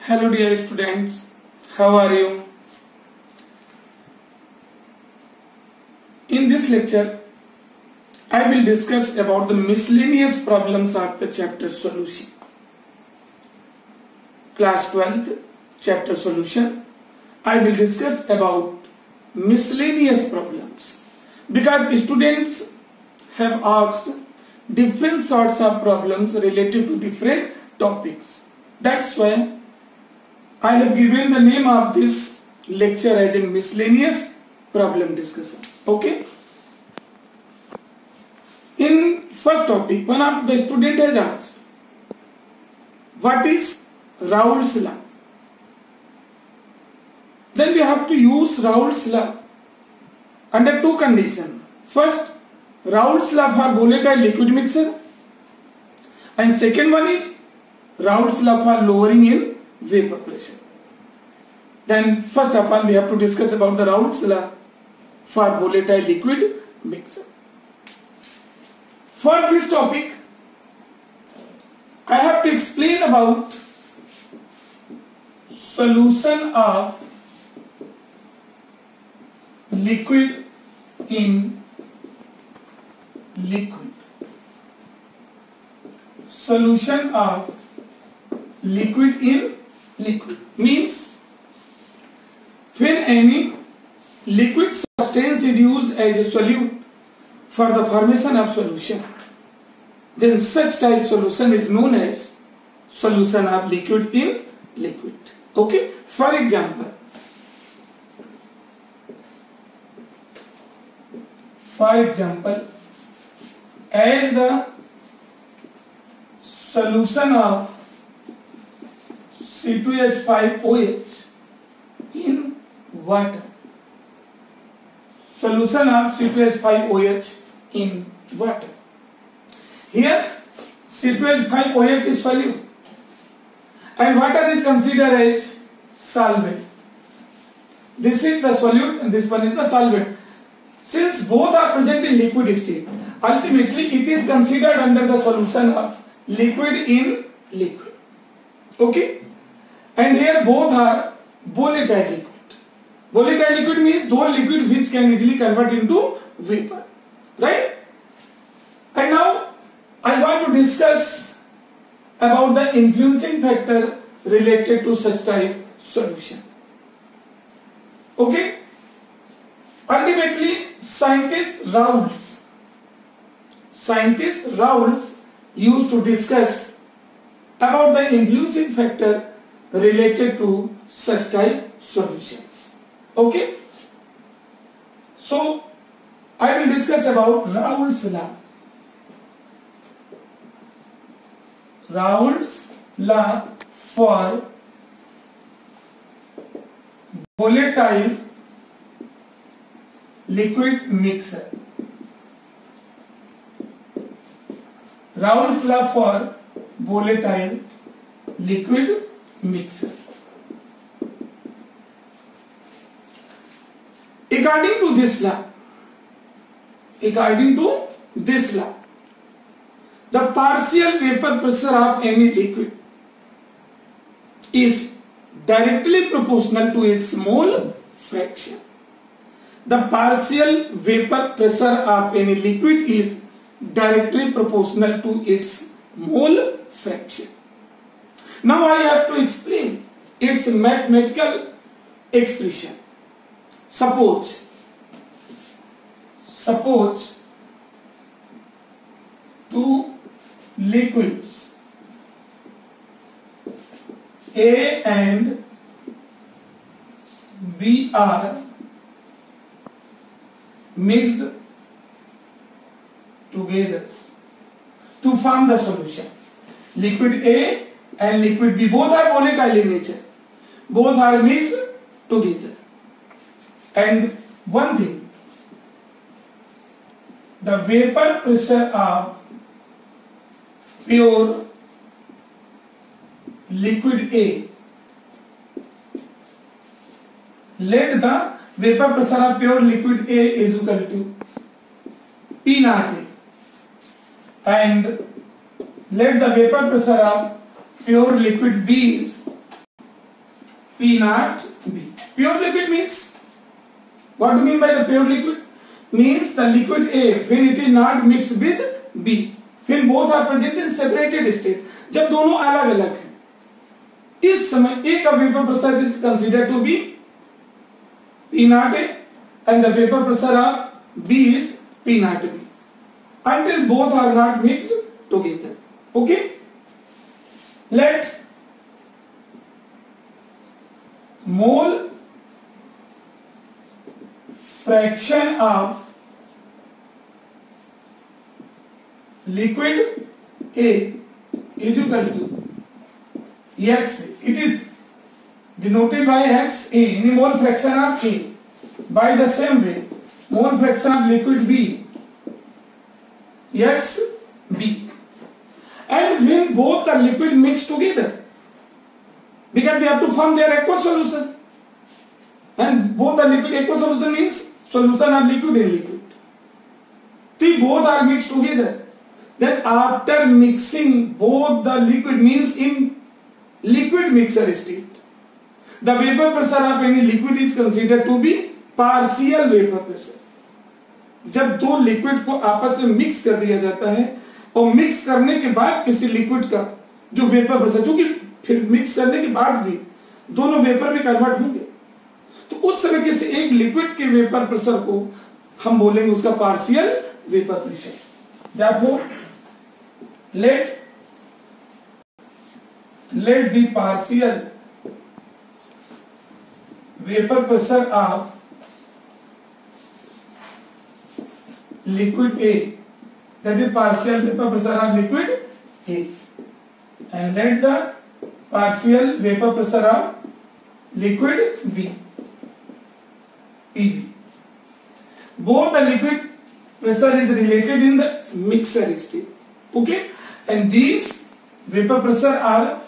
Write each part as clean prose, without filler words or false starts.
Hello dear students, how are you? In this lecture, I will discuss about the miscellaneous problems of the chapter solution. Class 12th, chapter solution. I will discuss about miscellaneous problems because students have asked different sorts of problems related to different topics. That's why I have given the name of this lecture as a miscellaneous problem discussion. Okay. In first topic, one of the student has asked, what is Raoult's law? Then we have to use Raoult's law under two conditions. First, Raoult's law for volatile liquid mixture, and second one is Raoult's law for lowering in vapor pressure. Then first of all we have to discuss about the Raoult's law for volatile liquid mixture. For this topic I have to explain about solution of liquid in liquid. Solution of liquid in liquid means when any liquid substance is used as a solute for the formation of solution, then such type solution is known as solution of liquid in liquid. Okay. For example, as the solution of C2H5OH in water. Solution of C2H5OH in water. Here C2H5OH is solute and water is considered as solvent. This is the solute and this one is the solvent. Since both are present in liquid state, ultimately it is considered under the solution of liquid in liquid. Okay. And here both are volatile liquid. Volatile liquid means those liquid which can easily convert into vapor. Right? And now I want to discuss about the influencing factor related to such type solution. Okay? Ultimately, scientist Raoult's used to discuss about the influencing factor related to such type solutions. Okay. So I will discuss about Raoult's law. Raoult's law for volatile liquid mixture. Raoult's law for volatile liquid mixture. According to this law, the partial vapor pressure of any liquid is directly proportional to its mole fraction. The partial vapor pressure of any liquid is directly proportional to its mole fraction. Now I have to explain its mathematical expression. Suppose two liquids A and B are mixed together to form the solution. Liquid A and liquid B both are volatile in nature. Both are mixed together. And one thing, the vapor pressure of pure liquid A, let the vapor pressure of pure liquid A is equal to P naught A, and let the vapor pressure of pure liquid B is P naught B. Pure liquid means, what do you mean by the pure liquid? Means the liquid A when it is not mixed with B, when both are present in separated state, जब दोनों अलग अलग हैं, इस समय A का vapor pressure is considered to be P naught A and the vapor pressure of B is P naught B until both are not mixed together. Okay? Let mole fraction of liquid A is equal to X. It is denoted by X A, any mole fraction of A. By the same way, mole fraction of liquid B, X B. And when both are liquid mixed together, because we have to form their aqueous solution, and both are liquid, aqueous solution means solution of liquid in liquid. If both are mixed together, then after mixing both the liquid means in liquid mixer state, the vapor pressure of any liquid is considered to be partial vapor pressure. जब दो liquid को आपस में mix कर दिया जाता है और मिक्स करने के बाद किसी लिक्विड का जो वेपर प्रेशर, जो कि फिर मिक्स करने के बाद भी दोनों वेपर में कन्वर्ट होंगे, तो उस समय किसी एक लिक्विड के वेपर प्रेशर को हम बोलेंगे उसका partial vapour pressure. Therefore, let the partial vapor pressure of liquid A, that is partial vapor pressure of liquid A, and let the partial vapor pressure of liquid B, PB. Both the liquid pressure is related in the mixer state. Okay, and these vapor pressure are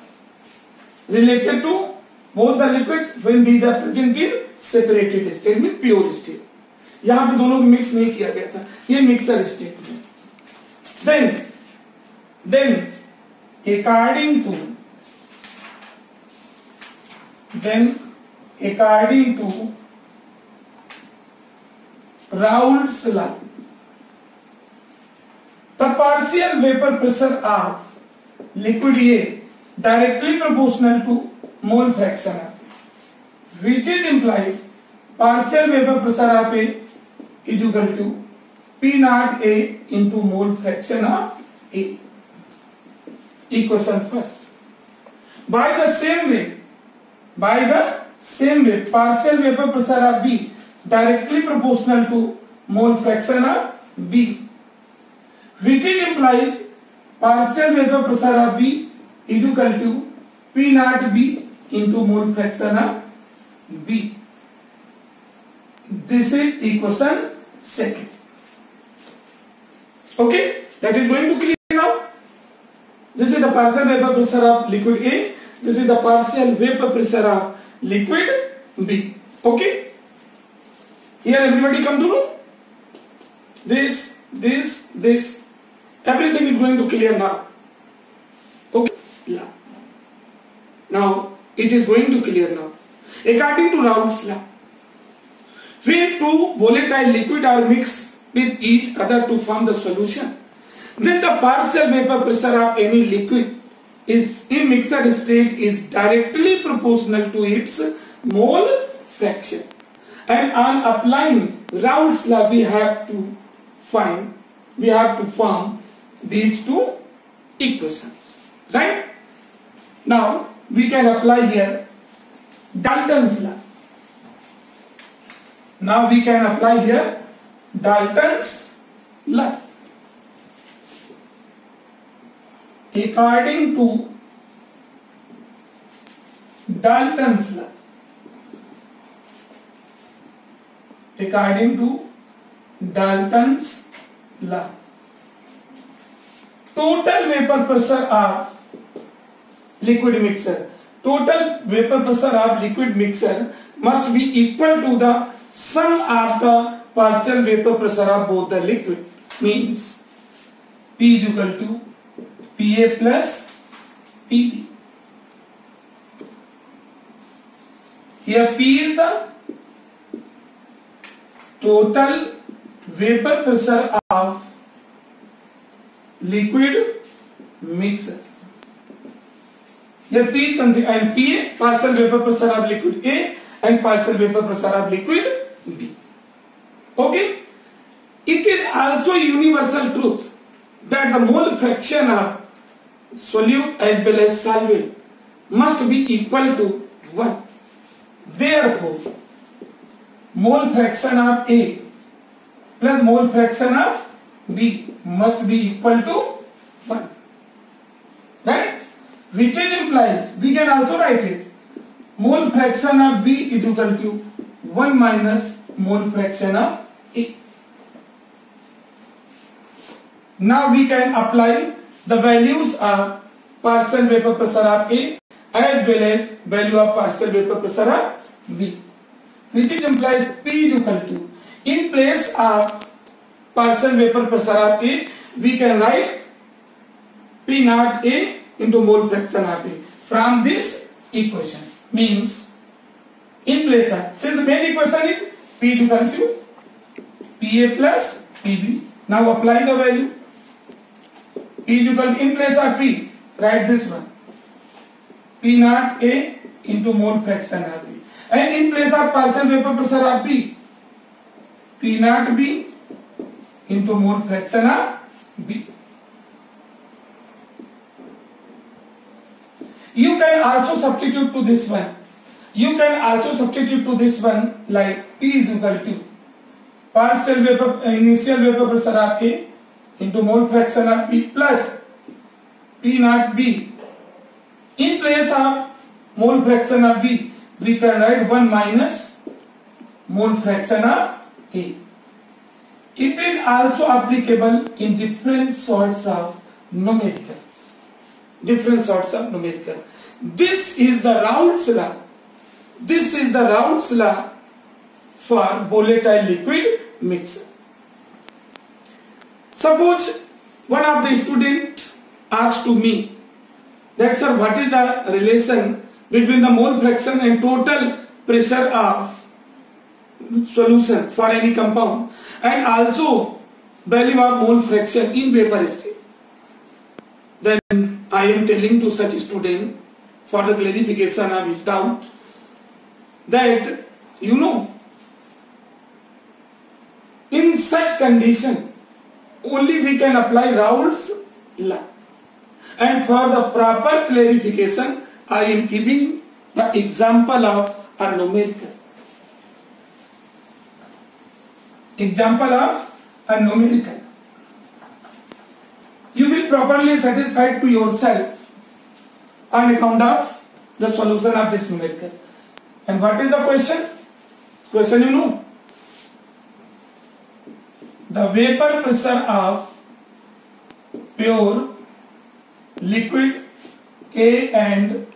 related to both the liquid when these are present in separated state, means pure state. यहां पे दोनों को mix नहीं किया गया था, ये mixer state में. Then according to Raoult's law, the partial vapor pressure of liquid A directly proportional to mole fraction of A, which is implies partial vapor pressure of A is equal to P naught A into mole fraction of A. Equation first. By the same way, partial vapor pressure of B directly proportional to mole fraction of B, which implies partial vapor pressure of B is equal to P naught B into mole fraction of B. This is equation second. Okay, that is going to clear now. This is the partial vapor pressure of liquid A. This is the partial vapor pressure of liquid B. Okay, here everybody come to know this, everything is going to clear now. Okay, now it is going to clear now. According to Raoult's law, when two volatile liquid are mixed with each other to form the solution, then the partial vapor pressure of any liquid is in mixer state is directly proportional to its mole fraction. And on applying Raoult's law, we have to form these two equations. Right? Now we can apply here Dalton's law. According to Dalton's law, total vapor pressure of liquid mixer must be equal to the sum of the partial vapor pressure of both the liquid, means P is equal to PA plus PB. Here P is the total vapor pressure of liquid mixture. Here P is considered, and P partial vapor pressure of liquid A and partial vapor pressure of liquid B. Okay. It is also a universal truth that the mole fraction of solute as well as solvent must be equal to 1. Therefore, mole fraction of A plus mole fraction of B must be equal to 1. Right? Which implies, we can also write it, mole fraction of B is equal to 1 minus mole fraction of A. Now we can apply the values of partial vapor pressure of A as well as value of partial vapor pressure of B, which implies P is equal to, in place of partial vapor pressure of A, we can write P naught A into mole fraction of A from this equation. Means in place of, since main equation is P is equal to PA plus PB. Now apply the value. P is equal to, in place of P, write this one, P naught A into mole fraction of B, and in place of partial vapor pressure of B, P naught B into mole fraction of B. You can also substitute to this one. You can also substitute to this one like P is equal to partial vapor, initial vapor pressure of A into mole fraction of B plus P naught B. In place of mole fraction of B, we can write 1 minus mole fraction of A. It is also applicable in different sorts of numericals. Different sorts of numerical. This is the Raoult's law. This is the Raoult's law for volatile liquid mixture. Suppose one of the student asks to me that, sir, what is the relation between the mole fraction and total pressure of solution for any compound, and also value of mole fraction in vapor state. Then I am telling to such student for the clarification of his doubt that, you know, in such condition only we can apply Raoult's law, and for the proper clarification I am giving the example of a numerical. Example of a numerical. You will properly satisfied to yourself on account of the solution of this numerical. And what is the question? Question you know. The vapor pressure of pure liquid A and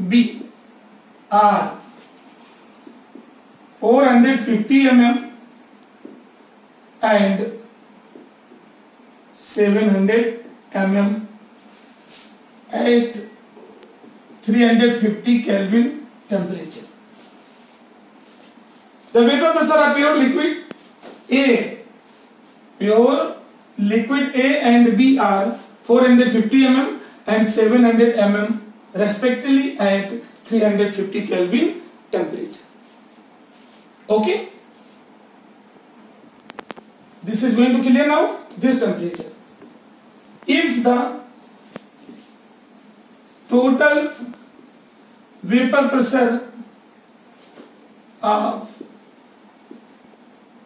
B are 450 mm and 700 mm at 350 Kelvin temperature. The vapor pressure of pure liquid A and B are 450 mm and 700 mm respectively at 350 Kelvin temperature. Okay? This is going to clear now, this temperature. If the total vapor pressure of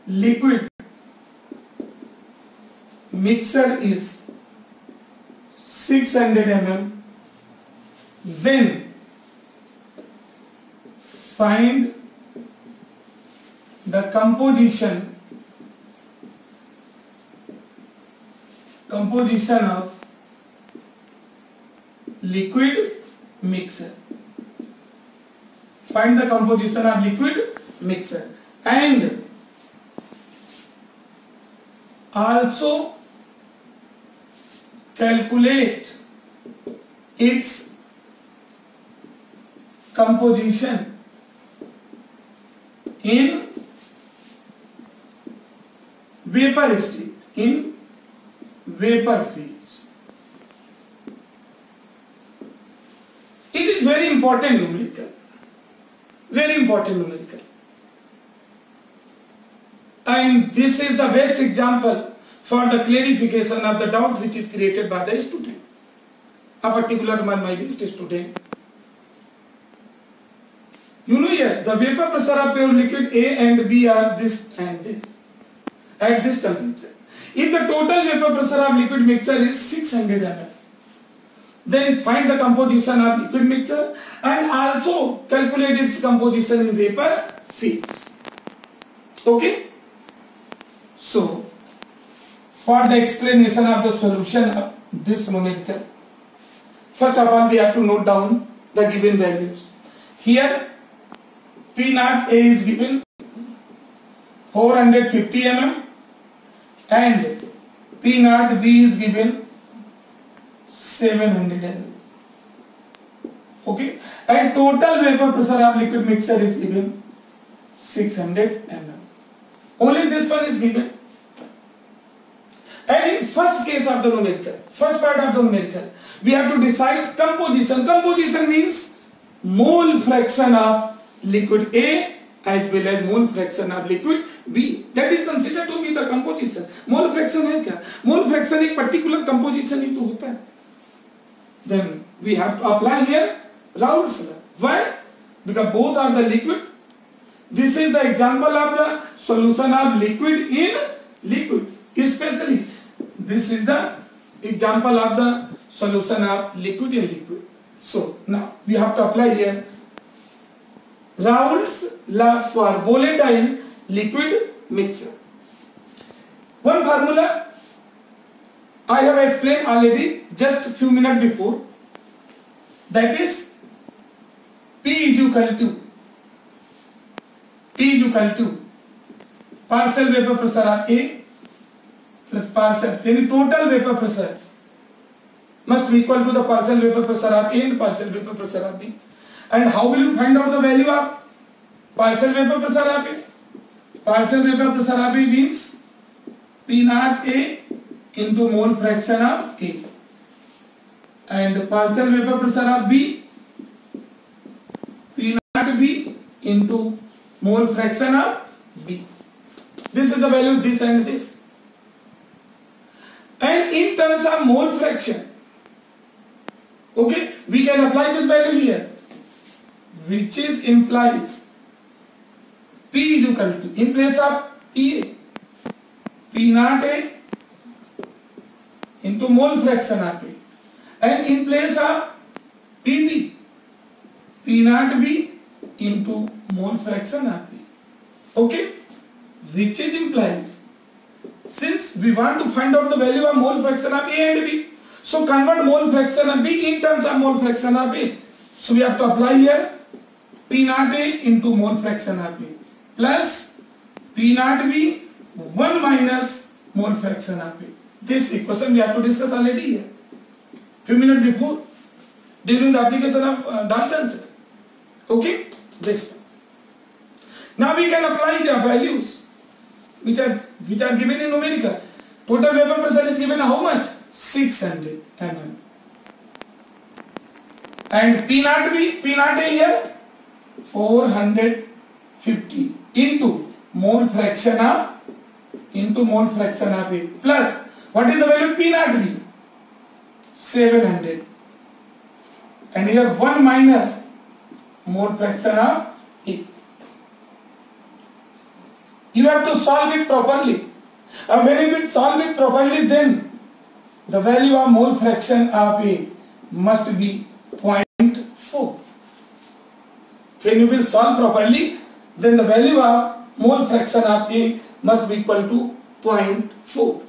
liquid mixture is 600 mm, then find the composition of liquid mixture. Find the composition of liquid mixture and also calculate its composition in vapor state, in vapor phase. It is very important numerical, very important numerical, and this is the best example for the clarification of the doubt which is created by the student, a particular my best student. You know here the vapor pressure of pure liquid A and B are this and this at this temperature. If the total vapor pressure of liquid mixture is 600 ml, then find the composition of liquid mixture and also calculate its composition in vapor phase. Okay? So, for the explanation of the solution of this numerical, first of all we have to note down the given values. Here P naught A is given 450 mm and P naught B is given 700 ml. Okay, and total vapor pressure of liquid mixture is given 600 mm. Only this one is given. And in first case of the numerical, first part of the numerical, we have to decide composition. Composition means mole fraction of liquid A as well as mole fraction of liquid B. That is considered to be the composition. Mole fraction है क्या? Mole fraction एक particular composition ही तो होता है. Then we have to apply here Raoult's law. Why? Because both are the liquid. This is the example of the solution of liquid in liquid. Especially this is the example of the solution of liquid in liquid. So now we have to apply here Raoult's law for volatile liquid mixture. One formula I have explained already just a few minutes before, that is P is equal to partial vapor pressure of A plus partial, any total vapor pressure must be equal to the partial vapor pressure of A and partial vapor pressure of B. And how will you find out the value of partial vapor pressure of A? Partial vapor pressure of A means P naught A into mole fraction of A, and partial vapor pressure of B, P naught B into mole fraction of B. This is the value, this and this. And in terms of mole fraction, okay, we can apply this value here, which is implies P is equal to, in place of PA, P naught A into mole fraction of A, and in place of PB, P naught B into mole fraction of B. Okay, which is implies, since we want to find out the value of mole fraction of A and B, so convert mole fraction of B in terms of mole fraction of A. So we have to apply here P naught A into mole fraction of A plus P naught B 1 minus mole fraction of A. This equation we have to discuss already here, few minutes before, during the application of Dalton's. Okay, this. Now we can apply the values which are given in numerical. Total vapor pressure is given how much? 600 mm. And P naught B, P naught A here 450 into mole fraction of A plus, what is the value of P naught B? 700, and here 1 minus mole fraction of A. You have to solve it properly. And when you solve it properly, then the value of mole fraction of A must be 0.4. When you will solve properly, then the value of mole fraction of A must be equal to 0.4.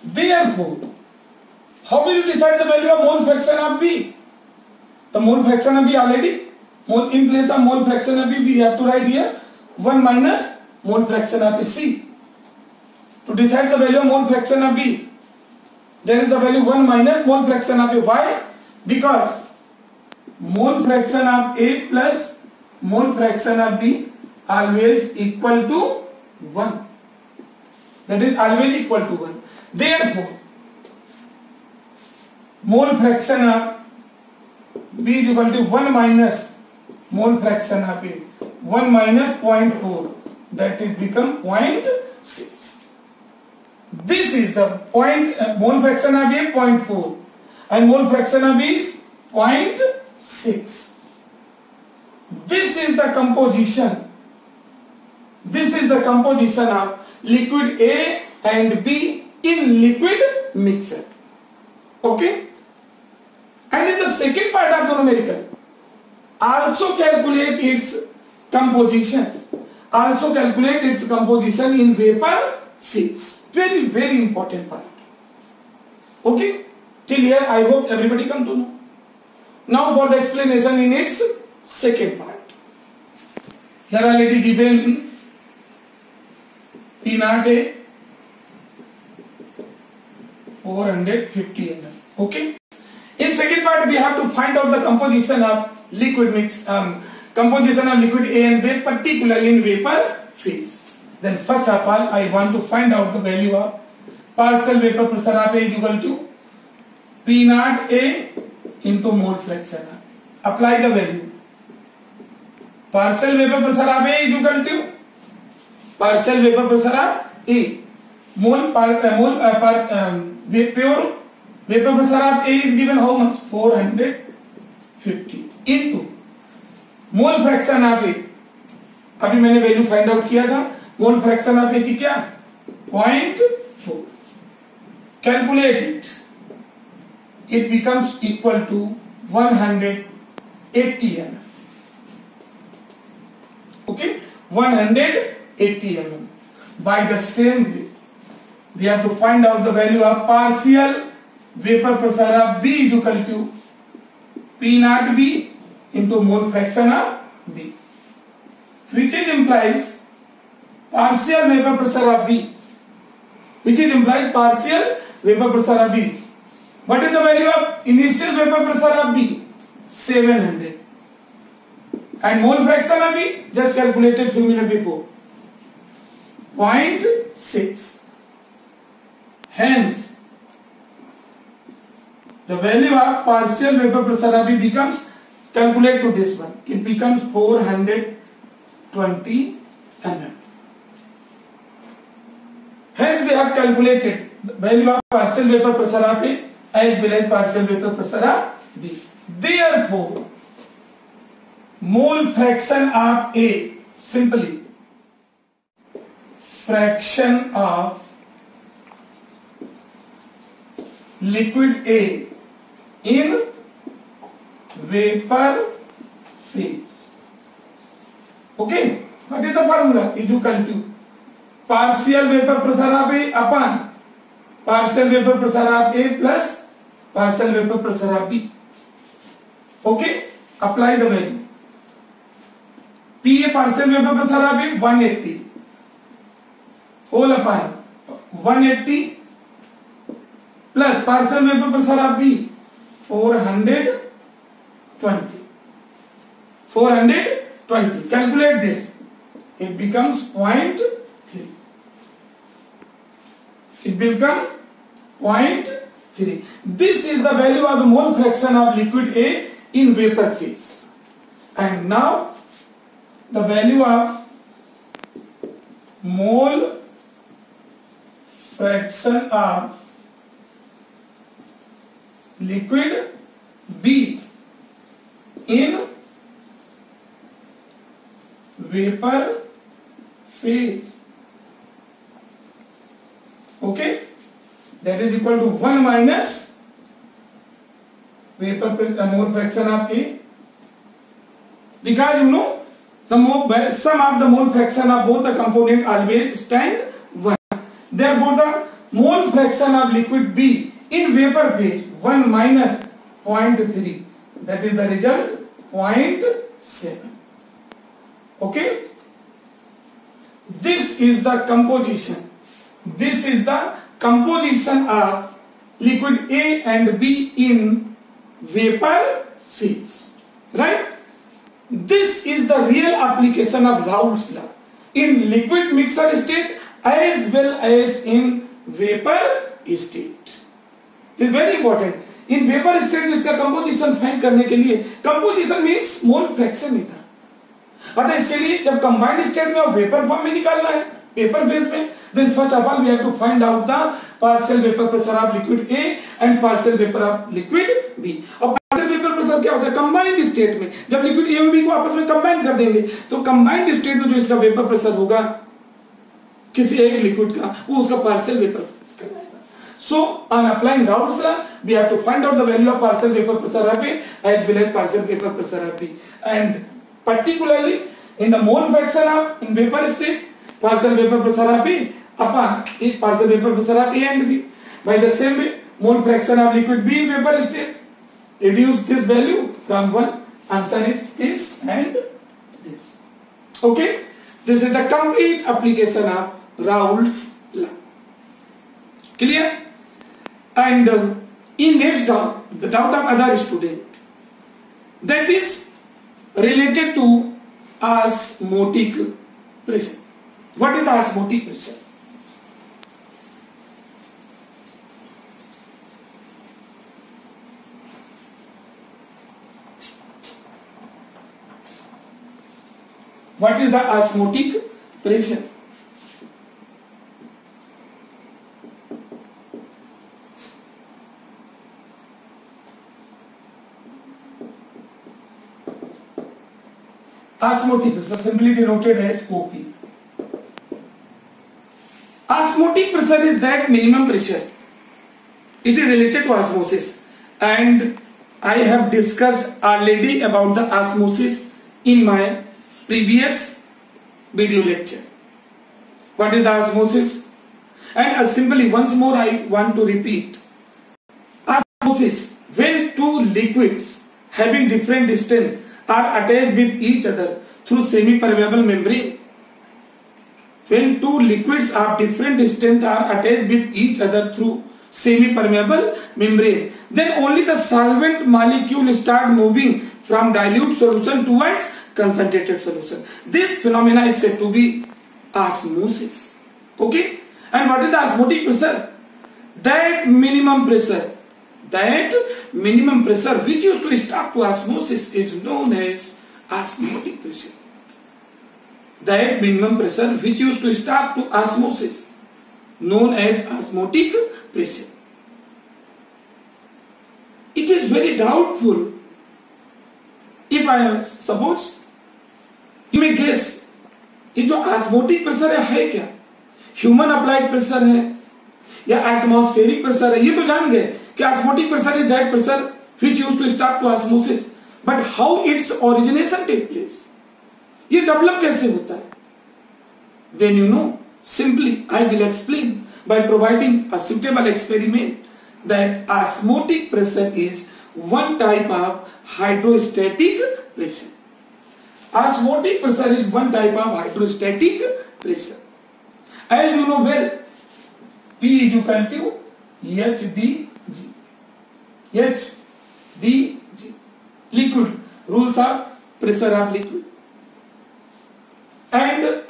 Therefore, how will you decide the value of mole fraction of B? The mole fraction of B already, in place of mole fraction of B, we have to write here 1 minus mole fraction of C. To decide the value of mole fraction of B, there is the value 1 minus mole fraction of A. Why? Because mole fraction of A plus mole fraction of B always equal to 1. That is always equal to 1. Therefore, mole fraction of B is equal to 1 minus mole fraction of A. 1 minus 0.4. That is become 0.6. This is the mole fraction of A 0.4 and mole fraction of B is 0.6. This is the composition. This is the composition of liquid A and B in liquid mixture. Okay? And in the second part of the numerical, also calculate its composition. Also calculate its composition in vapor phase. Very, very important part. Okay? Till here, I hope everybody come to know. Now for the explanation in its second part. Here already given P naught A 450 ml. Okay? In second part, we have to find out the composition of liquid mix, composition of liquid A and B, particularly in vapor phase. Then first of all, I want to find out the value of partial vapor pressure of A is equal to P naught A into mole fraction. Apply the value. Partial vapor pressure of A is equal to partial vapor pressure of A. Pure vapor pressure of A is given how much? 450 into mole fraction of A, अभी मैंने value find out किया था, मोल fraction of ए की क्या 0.4. Calculate it, it becomes equal to 180 ml. Okay, 180 ml. By the same way, we have to find out the value of partial vapor pressure of B is equal to P naught B into mole fraction of B, which is implies partial vapor pressure of B, which is implies partial vapor pressure of B. What is the value of initial vapor pressure of B? 700. And mole fraction of B just calculated few minutes before, 0.6. Hence, the value of partial vapor pressure of B becomes, calculate to this one, it becomes 420 mm. Hence we have calculated the value of partial vapor pressure of A as well as partial vapor pressure of B. Therefore, mole fraction of A, simply fraction of liquid A in vapor phase. Okay, what is the formula? Is equal to partial vapor pressure of A upon partial vapor pressure of A plus partial vapor pressure of B. Okay, apply the value. P A partial vapor pressure of A 180 whole upon 180 plus partial vapor pressure of B 420. 420. Calculate this. It becomes 0.3. It becomes 0.3. This is the value of the mole fraction of liquid A in vapor phase. And now the value of mole fraction of liquid B in vapor phase. Okay, that is equal to 1 minus vapor mole fraction of A, because you know the sum of the mole fraction of both the component always stand 1. Therefore, the mole fraction of liquid B in vapor phase 1 minus 0.3, that is the result 0.7. Okay, this is the composition. This is the composition of liquid A and B in vapor phase. right? This is the real application of Raoult's law in liquid mixer state as well as in vapor state. This is very important. In vapor state में इसका composition find करने के लिए, composition means mole fraction नहीं था, अतः इसके लिए जब कंबाइंड स्टेट में और वेपर फॉर्म में निकालना है, पेपर बेस में, then first of all we have to find out the partial vapor pressure of liquid A and partial vapor of liquid B. और partial vapor pressure क्या होता है? कंबाइंड स्टेट में जब लिक्विड A और B को आपस में कंबाइन कर देंगे तो कंबाइंड स्टेट में जो इसका वेपर प्रेशर होगा किसी एक लिक्विड का, वो उसका पार्शियल वेपर कहलाएगा. So on applying Raoult's law we have to find out the value of partial vapor pressure of A as well as partial vapor pressure of B, and particularly in the mole fraction of in vapor state partial vapor pressure of B upon partial vapor pressure of A and B. By the same way, mole fraction of liquid B in vapor state, reduce this value from 1. Answer is this and this. Okay, this is the complete application of Raoult's law. Clear? And in next doubt, the doubt of other student, that is related to osmotic pressure. What is the osmotic pressure? What is the osmotic pressure? Osmotic pressure, simply denoted as OP. Osmotic pressure is that minimum pressure. It is related to osmosis, and I have discussed already about the osmosis in my previous video lecture. What is the osmosis? And simply once more I want to repeat. Osmosis, when two liquids having different strength are attached with each other through semi-permeable membrane. When two liquids of different strength are attached with each other through semi-permeable membrane, then only the solvent molecule start moving from dilute solution towards concentrated solution. This phenomena is said to be osmosis. Okay? And what is the osmotic pressure? That minimum pressure which used to start to osmosis is known as osmotic pressure. That minimum pressure which used to start to osmosis known as osmotic pressure. It is very doubtful. If I suppose, you may guess, ये जो osmotic pressure है क्या? Human applied pressure है या atmospheric pressure है? ये तो जान गए कि osmotic pressure is that pressure which used to start to osmosis. But how its origination take place? ये develop कैसे होता है? Then you know, simply I will explain by providing a suitable experiment that osmotic pressure is one type of hydrostatic pressure. Osmotic pressure is one type of hydrostatic pressure. As you know well, P is equal to HdG. HdG. Liquid. Rules of pressure of liquid. And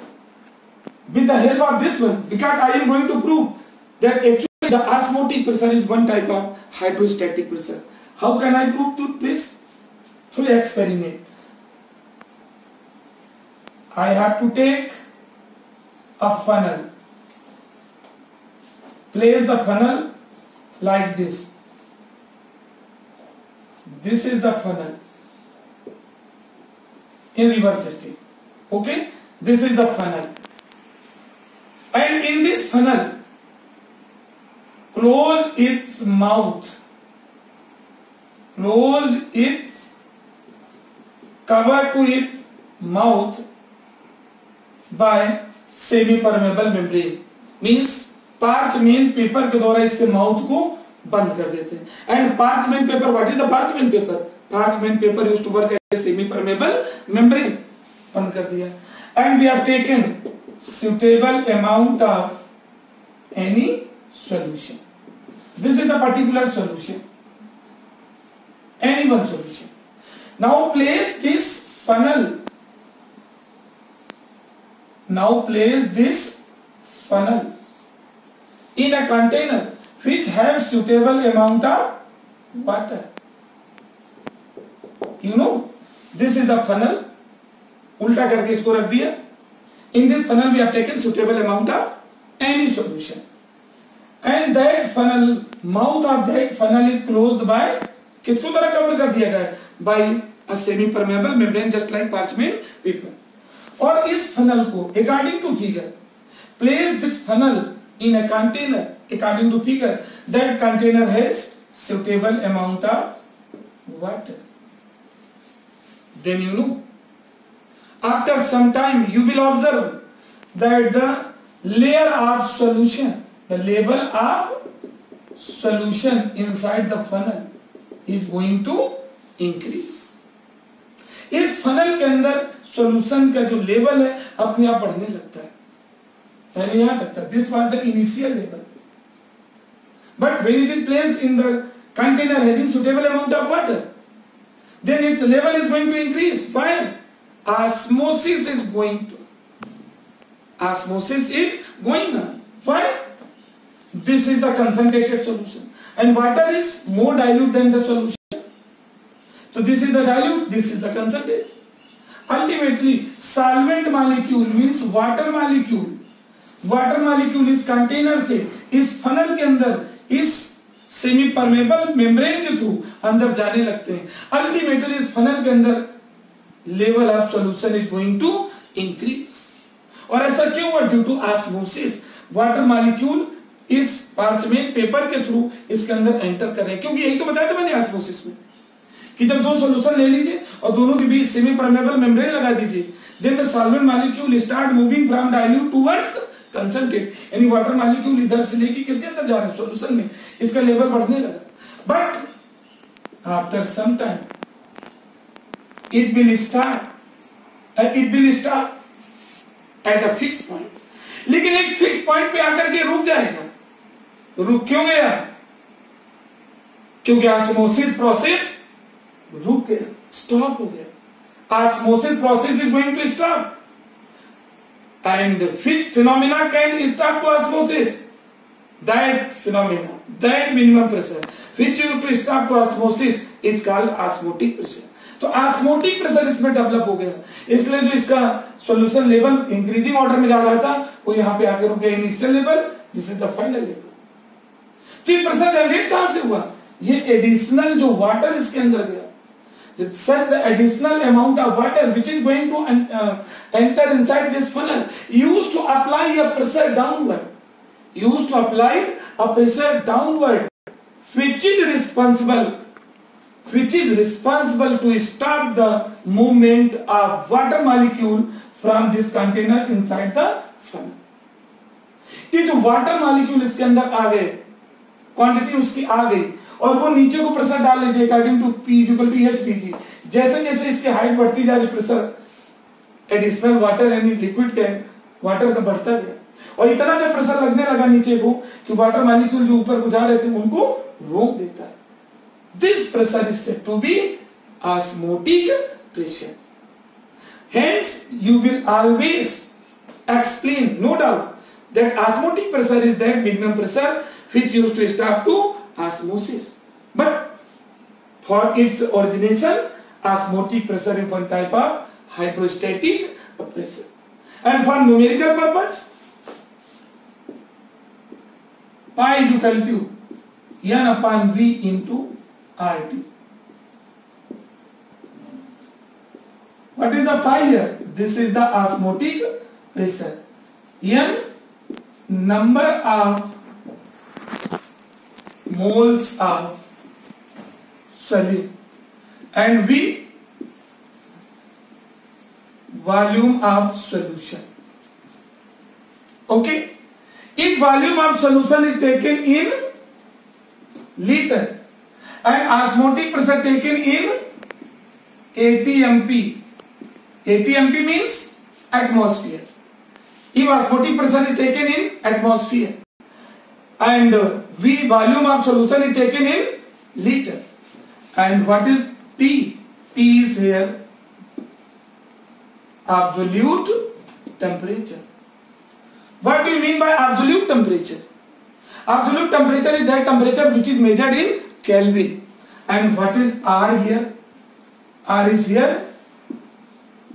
with the help of this one, because I am going to prove that actually the osmotic pressure is one type of hydrostatic pressure. How can I prove this? Through experiment. I have to take a funnel. Place the funnel like this. This is the funnel in reverse state. Okay? This is the funnel. And in this funnel, close its mouth. Closed its cover to its mouth by semi-permeable membrane. Means parchment paper के द्वारा इसके mouth को बंद कर देते हैं. And parchment paper, what is the parchment paper? Parchment paper used to work as semi-permeable membrane. बंद कर दिया. And we have taken suitable amount of any solution. This is the particular solution. Any one solution. Now place this funnel. Now place this funnel in a container which has suitable amount of water. You know, this is the funnel. उल्टा करके इसको रख दिया. In this funnel we have taken suitable amount of any solution, and that funnel, mouth of that funnel is closed by, किसको द्वारा cover कर दिया गया? By a semi-permeable membrane just like parchment paper. और इस funnel को according to figure, place this funnel in a container according to figure. That container has suitable amount of water. Then you know, after some time you will observe that the layer of solution, the level of solution inside the funnel is going to increase. इस funnel के अंदर solution का जो level है अपने आप बढ़ने लगता है. पहले यहाँ तक था. This was the initial level. But when it is placed in the container having suitable amount of water, then its level is going to increase. Why? Osmosis is going on. Why? This is the concentrated solution, and water is more dilute than the solution. So this is the dilute, this is the concentrated. Ultimately, solvent molecule means water molecule. Water molecule इस container से इस funnel के अंदर इस semi permeable membrane के through अंदर जाने लगते हैं. अल्टीमेटली इस फनल के अंदर level of solution is going to increase. और ऐसा क्यों हुआ? Due to osmosis. Water molecule इस पार्चमेंट पेपर के थ्रू इसके अंदर एंटर कर रहे हैं. क्योंकि यही तो बताया था मैंने ऑस्मोसिस में कि जब दो सॉल्यूशन ले लीजिए और दोनों के बीच सेमी परमेबल मेम्ब्रेन लगा दीजिए, then the solvent molecule start moving from dilute towards concentrate. यानी वाटर मॉलिक्यूल इधर से लेके किसके अंदर जा रहे हैं? सॉल्यूशन में. इसका लेवल बढ़ने लगा. But after some time it will start at a fixed point. लेकिन एक फिक्स पॉइंट पे आकर के रुक जाएगा. रुक क्यों गया? क्योंकि ऑस्मोसिस प्रोसेस रुक गया, स्टॉप हो गया. Osmosis process is going to stop. And which phenomena can stop to osmosis? That phenomena, that minimum pressure which used to stop to osmosis is called osmotic pressure. तो osmotic pressure इसमें develop हो गया. इसलिए जो इसका solution level increasing order में जा रहा था वो यहाँ पे आके रुक गया. Initial level, this is the final level. तो ये प्रेशर जनरेट कहां से हुआ? ये एडिशनल जो वाटर इसके अंदर गया, such the additional amount of water which is going to enter inside this funnel used to apply a pressure downward, which is responsible to stop the movement of water molecule from this container inside the funnel. ये जो water molecule इसके अंदर आ गए, quantity उसकी आ गई और वो नीचे को प्रेशर डाल लेते according to P equal to H/dg. जैसे जैसे इसकी हाइट बढ़ती जा रही, प्रेशर एडिशनल वाटर यानी लिक्विड के वाटर का बढ़ता गया और इतना जब प्रेशर लगने लगा नीचे को कि वाटर मॉलिक्यूल जो ऊपर को जा रहे थे उनको रोक देता है. This pressure is said to be osmotic pressure. Hence, you will always explain, no doubt, that osmotic pressure is that minimum pressure which used to stop to osmosis. But for its origination, osmotic pressure is one type of hydrostatic pressure. And for numerical purpose, pi is equal to N upon V into RT. What is the pi here? This is the osmotic pressure. N number of moles of solute and V volume of solution. Okay, if volume of solution is taken in liter and osmotic pressure taken in ATMP. ATMP means atmosphere. If osmotic pressure is taken in atmosphere and V volume of solution is taken in liter, and what is T? T T is here absolute temperature. What do you mean by absolute temperature? Absolute temperature is that temperature which is measured in Kelvin. And what is R here? R is here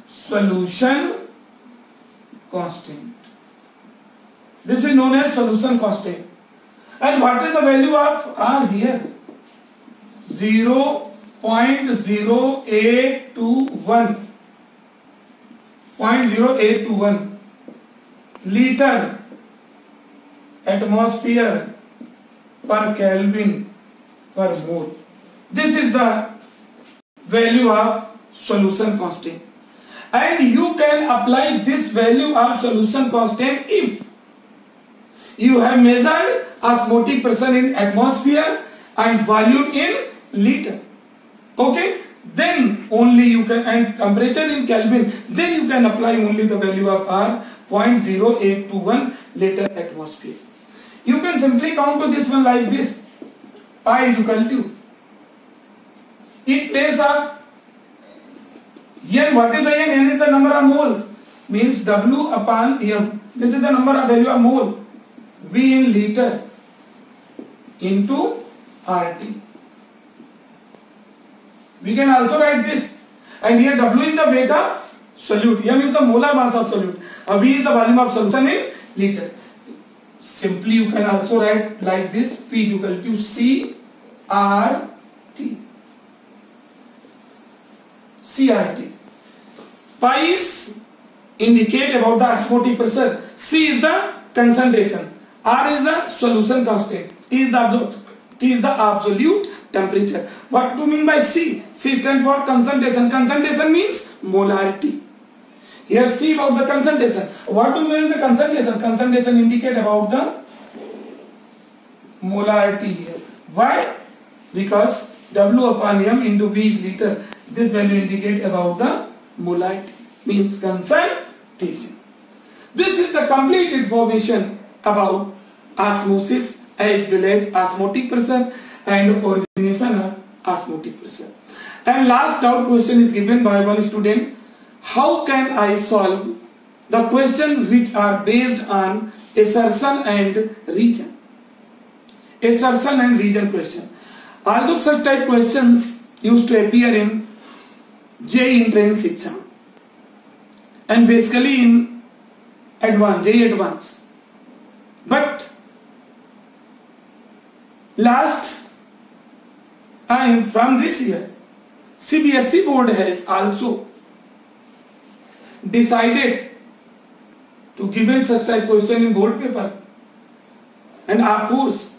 solution constant. This is known as solution constant. And what is the value of R here? 0.0821. 0.0821 liter atmosphere per Kelvin per mole. This is the value of solution constant. And you can apply this value of solution constant if you have measured osmotic pressure in atmosphere and volume in liter. Okay? Then only you can, and temperature in Kelvin, then you can apply only the value of R, 0.0821 liter atmosphere. You can simply count to this one like this. Pi is equal to, in place of N, what is the N? N is the number of moles, means W upon M. This is the number of value of mole. V in liter into RT. We can also write this. And here W is the weight of solute. M is the molar mass of solute. V is the volume of solution in liter. Simply you can also write like this. P is equal to CRT. CRT. Pi's indicate about the osmotic pressure. C is the concentration. R is the solution constant. T is the absolute temperature. What do you mean by C? C stands for concentration. Concentration means molarity. Here C about the concentration. What do you mean by the concentration? Concentration indicate about the molarity here. Why? Because W upon M into V liter. This value indicate about the molarity, means concentration. This is the complete information about osmosis as well as osmotic pressure and origination of osmotic pressure. And last doubt question is given by one student. How can I solve the question which are based on assertion and region? Assertion and region question. Although such type questions used to appear in JEE entrance exam and basically in JEE advanced. But last time from this year, CBSE board has also decided to give in such type question in board paper. And of course,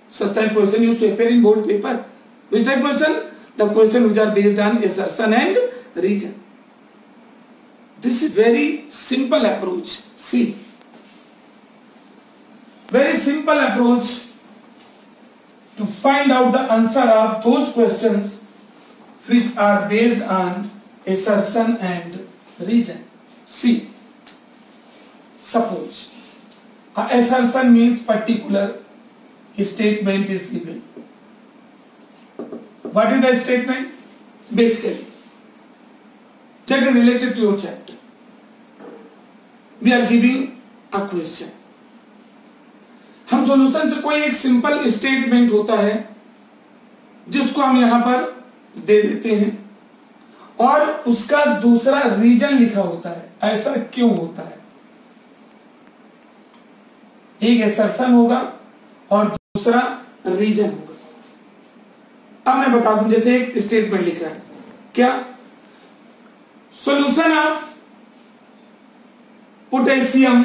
such type question used to appear in board paper. Which type question? The question which are based on assertion and region. This is very simple approach. See, very simple approach to find out the answer of those questions which are based on assertion and region. See, suppose assertion means particular statement is given. What is the statement? Basically, that is related to your chapter. We are giving a question. हम solution से कोई एक simple statement होता है जिसको हम यहां पर दे देते हैं और उसका दूसरा रीजन लिखा होता है. ऐसा क्यों होता है? एक असर्शन होगा और दूसरा रीजन होगा. अब मैं बता दूं, जैसे एक स्टेटमेंट लिखा है, क्या solution of potassium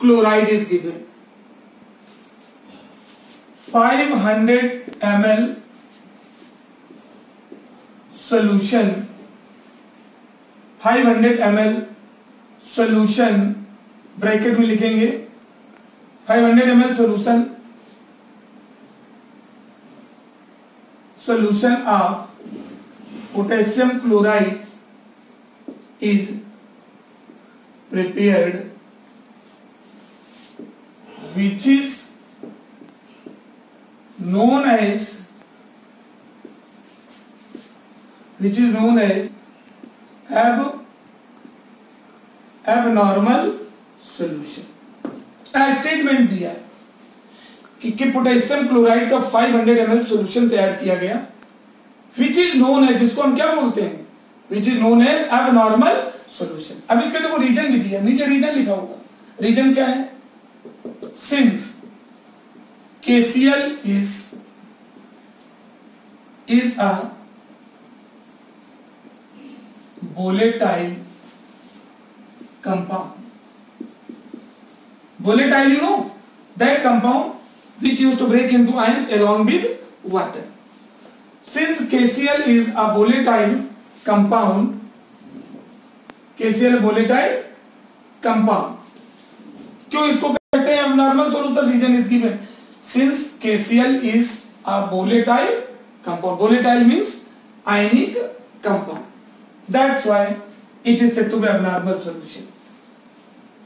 chloride is given 500 ml solution, 500 ml solution, bracket में लिखेंगे 500 ml solution of potassium chloride is prepared, which is known as which is known as abnormal solution। Statement दिया है कि पोटेशियम क्लोराइड का 500 ml solution तैयार किया गया, which is known as, जिसको हम क्या बोलते हैं, which is known as abnormal solution। अब इसका देखो रीजन भी दिया, नीचे रीजन लिखा होगा। रीजन क्या है? since KCl is a volatile compound। Volatile, you know, that compound which used to break into ions along with water। Since KCl is a volatile compound, KCl volatile compound, क्यों इसको कहते हैं abnormal solution? Reason is given, since KCl is a volatile compound। Volatile means ionic compound, that's why it is said to be abnormal solution।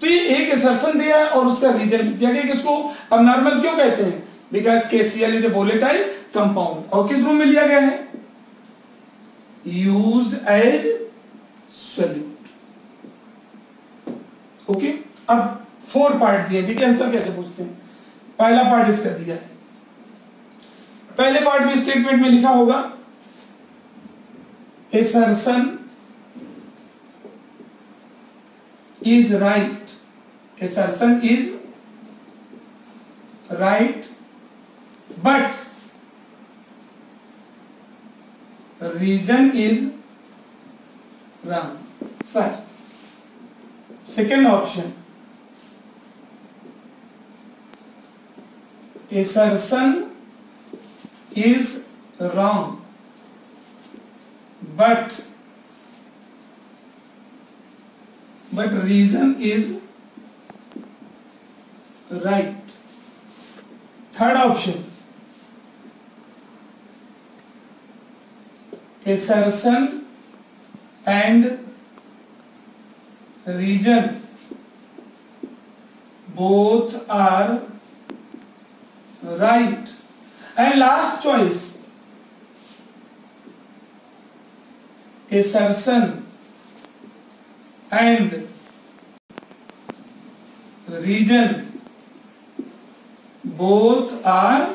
तो ये एक assertion दिया है और उसका रीजन लिख दिया कि इसको abnormal क्यों कहते हैं, because KCl is a volatile compound. और किस रूप में लिया गया है? Used as solute. ओके, अब 4 पार्ट दिए, ठीक है, आंसर कैसे पूछते हैं? पहला पार्ट इसका दिया है, पहले पार्ट में स्टेटमेंट में लिखा होगा assertion is right, assertion is right but reason is wrong। First, second option, assertion is wrong but reason is right। Third option, assertion and reason both are right। And last choice, assertion and reason both are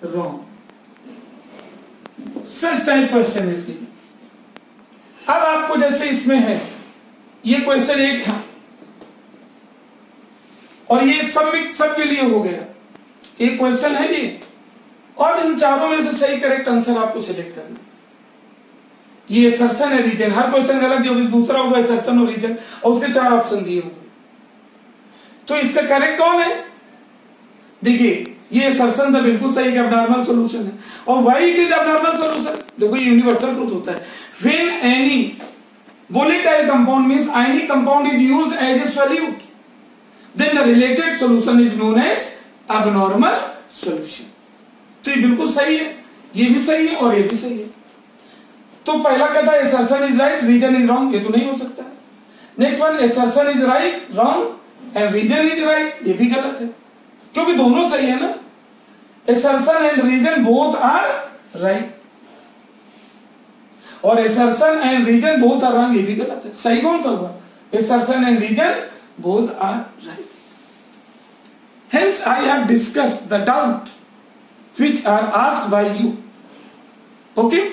wrong। Such type question is given। अब आपको जैसे इसमें है, ये question एक था और ये सबके लिए हो गया, एक क्वेश्चन है ये, और इन चारों में से सही करेक्ट आंसर आपको सिलेक्ट करना। ये असर्शन है, रीजन, हर क्वेश्चन गलत होगी, दूसरा होगा असर्शन और रीजन, और उसके 4 ऑप्शन दिए होंगे। तो इसका करेक्ट कौन है? देखिए, ये असर्शन तो बिल्कुल सही है, abnormal solution है। और why it is abnormal solution? देखो, ये यूनिवर्सल ट्रूथ होता है। When any volatile compound means ionic compound is used as a solute, then the related solution is known as abnormal solution। तो ये बिल्कुल सही है, ये भी सही है और ये भी सही है। तो पहला कहता है assertion is right, reason is wrong, ये तो नहीं हो सकता। Next one, assertion is right, wrong and reason is right, ये भी गलत है, क्योंकि दोनों सही है ना। assertion and reason both are right, और assertion and reason both are wrong, ये भी गलत है। सही कौन सा होगा? assertion and reason both are right। Hence I have discussed the doubt which are asked by you। Okay,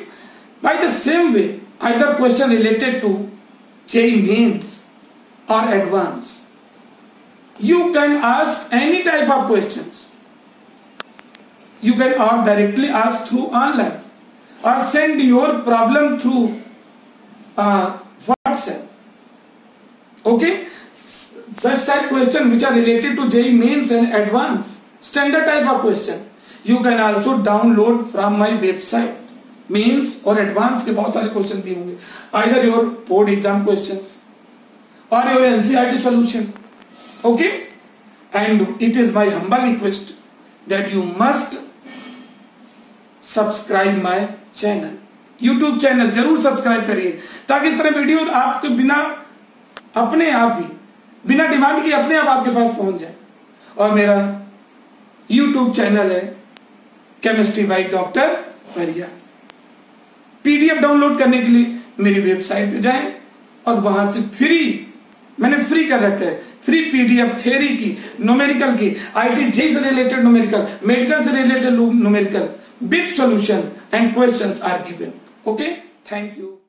by the same way, either question related to JEE Mains or advanced, you can ask any type of questions। You can directly ask through online or send your problem through WhatsApp। Okay, such type question which are related to JEE Mains and advanced, standard type of question, you can also download from my website। Mains और advance के बहुत सारे question दिए होंगे, either your board exam questions और your NCERT solution. Okay, and it is my humble request that you must subscribe my channel, YouTube channel जरूर subscribe करिए, ताकि इस तरह वीडियो आपके बिना अपने आप ही बिना डिमांड के अपने आप आपके पास पहुंच जाए। और मेरा यूट्यूब चैनल है केमिस्ट्री बाय डॉक्टर परिया। पीडीएफ डाउनलोड करने के लिए मेरी वेबसाइट पे जाएं और वहां से मैंने फ्री कर रखा है, फ्री पीडीएफ थ्योरी की, न्यूमेरिकल की, आईटी से रिलेटेड न्यूमेरिकल, मेडिकल से related numerical with solution and questions are given. Okay, thank you.